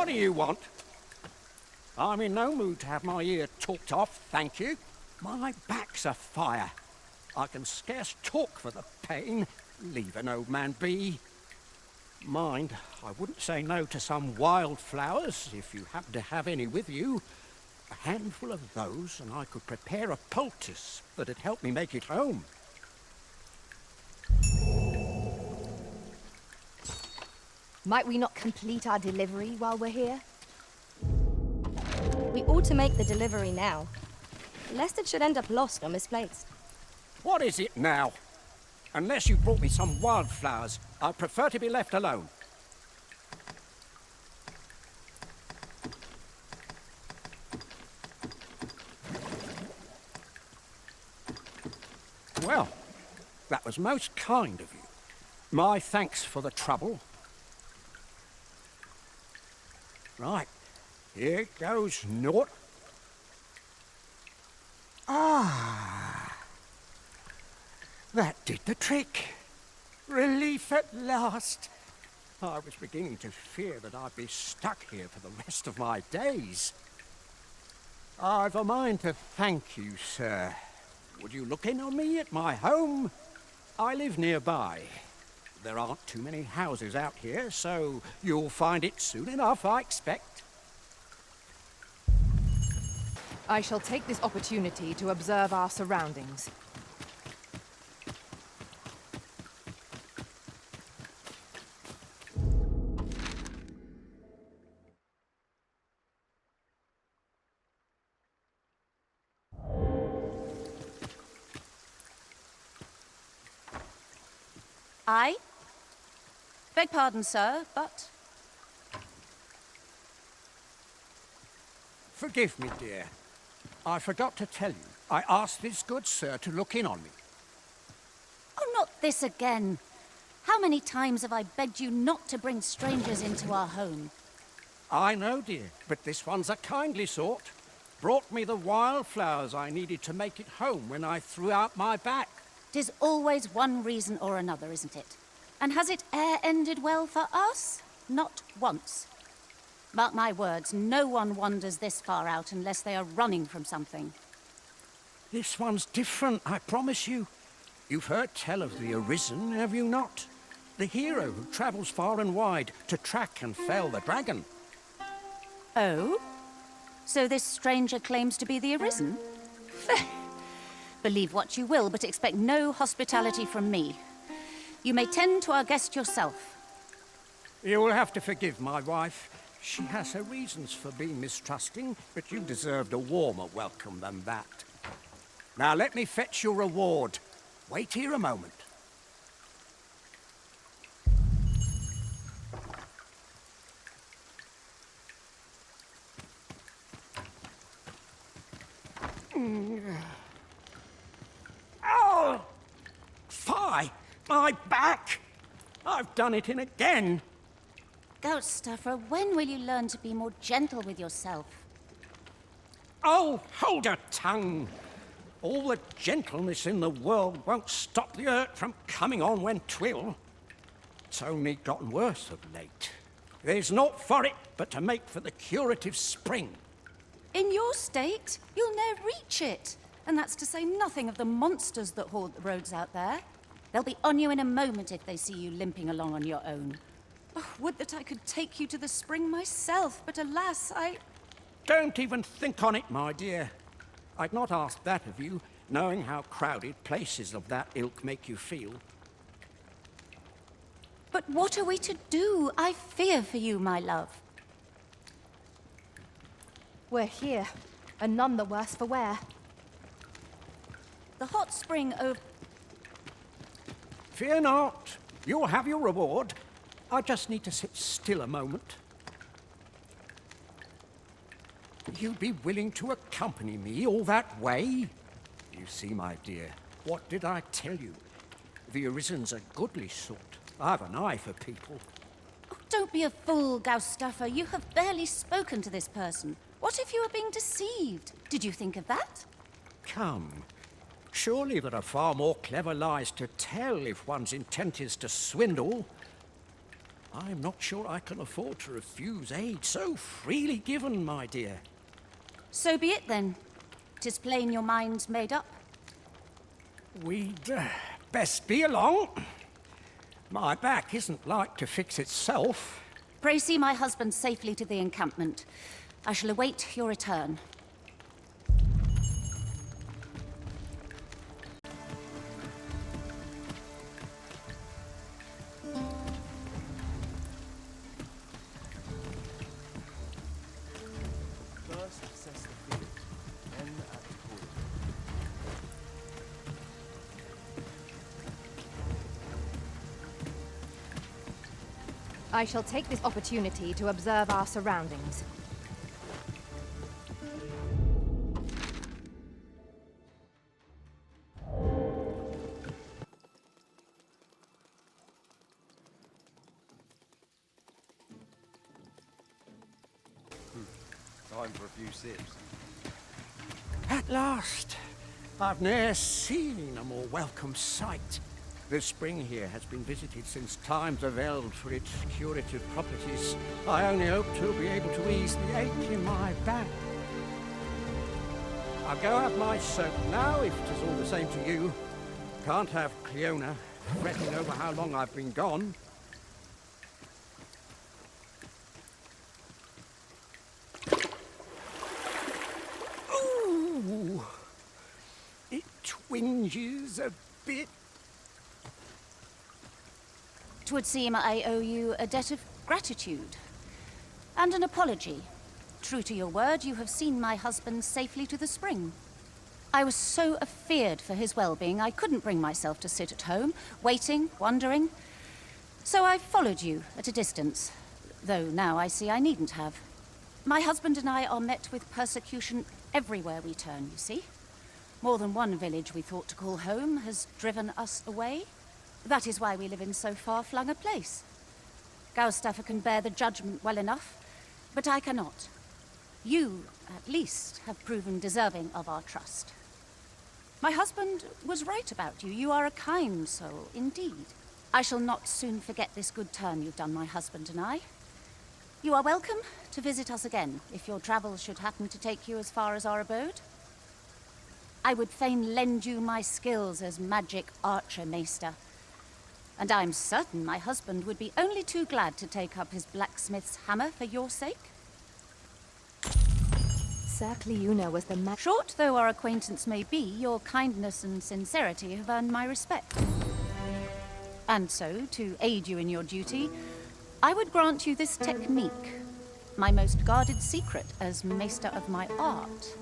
What do you want? I'm in no mood to have my ear talked off, thank you. My back's afire. I can scarce talk for the pain. Leave an old man be. Mind, I wouldn't say no to some wildflowers, if you happen to have any with you. A handful of those, and I could prepare a poultice that'd help me make it home. Might we not complete our delivery while we're here? We ought to make the delivery now, lest it should end up lost or misplaced. What is it now? Unless you brought me some wildflowers, I'd prefer to be left alone. Well, that was most kind of you. My thanks for the trouble. Right, here goes naught. Ah, that did the trick. Relief at last. I was beginning to fear that I'd be stuck here for the rest of my days. I've a mind to thank you, sir. Would you look in on me at my home? I live nearby. There aren't too many houses out here, so you'll find it soon enough, I expect. I shall take this opportunity to observe our surroundings. I beg pardon, sir, but... Forgive me, dear. I forgot to tell you. I asked this good sir to look in on me. Oh, not this again. How many times have I begged you not to bring strangers into our home? I know, dear, but this one's a kindly sort. Brought me the wildflowers I needed to make it home when I threw out my back. 'Tis always one reason or another, isn't it? And has it e'er ended well for us? Not once. Mark my words, no one wanders this far out unless they are running from something. This one's different, I promise you. You've heard tell of the Arisen, have you not? The hero who travels far and wide to track and fell the dragon. Oh? So this stranger claims to be the Arisen? Believe what you will, but expect no hospitality from me. You may tend to our guest yourself. You will have to forgive my wife. She has her reasons for being mistrusting, but you deserved a warmer welcome than that. Now let me fetch your reward. Wait here a moment. Oh! Fie! My back! I've done it in again! Gout stuffer, when will you learn to be more gentle with yourself? Oh, hold your tongue! All the gentleness in the world won't stop the hurt from coming on when 'twill. It's only gotten worse of late. There's naught for it but to make for the curative spring. In your state, you'll ne'er reach it. And that's to say nothing of the monsters that haunt the roads out there. They'll be on you in a moment if they see you limping along on your own. Oh, would that I could take you to the spring myself, but alas, Don't even think on it, my dear. I'd not ask that of you, knowing how crowded places of that ilk make you feel. But what are we to do? I fear for you, my love. We're here, and none the worse for wear. The hot spring over... Fear not. You'll have your reward. I just need to sit still a moment. You'd be willing to accompany me all that way? You see, my dear, what did I tell you? The Arisen's a goodly sort. I've an eye for people. Oh, don't be a fool, Gaustuffer. You have barely spoken to this person. What if you are being deceived? Did you think of that? Come. Surely there are far more clever lies to tell if one's intent is to swindle. I'm not sure I can afford to refuse aid so freely given, my dear. So be it then. 'Tis plain your mind's made up. We'd best be along. My back isn't like to fix itself. Pray see my husband safely to the encampment. I shall await your return. First assess the field, then act accordingly. I shall take this opportunity to observe our surroundings. Time for a few sips. At last! I've ne'er seen a more welcome sight. The spring here has been visited since times of eld for its curative properties. I only hope to be able to ease the ache in my back. I'll go have my soap now, if 'tis all the same to you. Can't have Cleona fretting over how long I've been gone. Ooh! It twinges a bit. 'Twould seem I owe you a debt of gratitude. And an apology. True to your word, you have seen my husband safely to the spring. I was so afeard for his well-being, I couldn't bring myself to sit at home, waiting, wondering. So I followed you at a distance, though now I see I needn't have. My husband and I are met with persecution everywhere we turn, you see. More than one village we thought to call home has driven us away. That is why we live in so far-flung a place. Gaustaffer can bear the judgment well enough, but I cannot. You, at least, have proven deserving of our trust. My husband was right about you. You are a kind soul, indeed. I shall not soon forget this good turn you've done my husband and I. You are welcome to visit us again, if your travels should happen to take you as far as our abode. I would fain lend you my skills as Magick archer, Maister. And I'm certain my husband would be only too glad to take up his blacksmith's hammer for your sake. Sir Cleona was the Short though our acquaintance may be, your kindness and sincerity have earned my respect. And so, to aid you in your duty, I would grant you this technique, my most guarded secret as Maister of my art.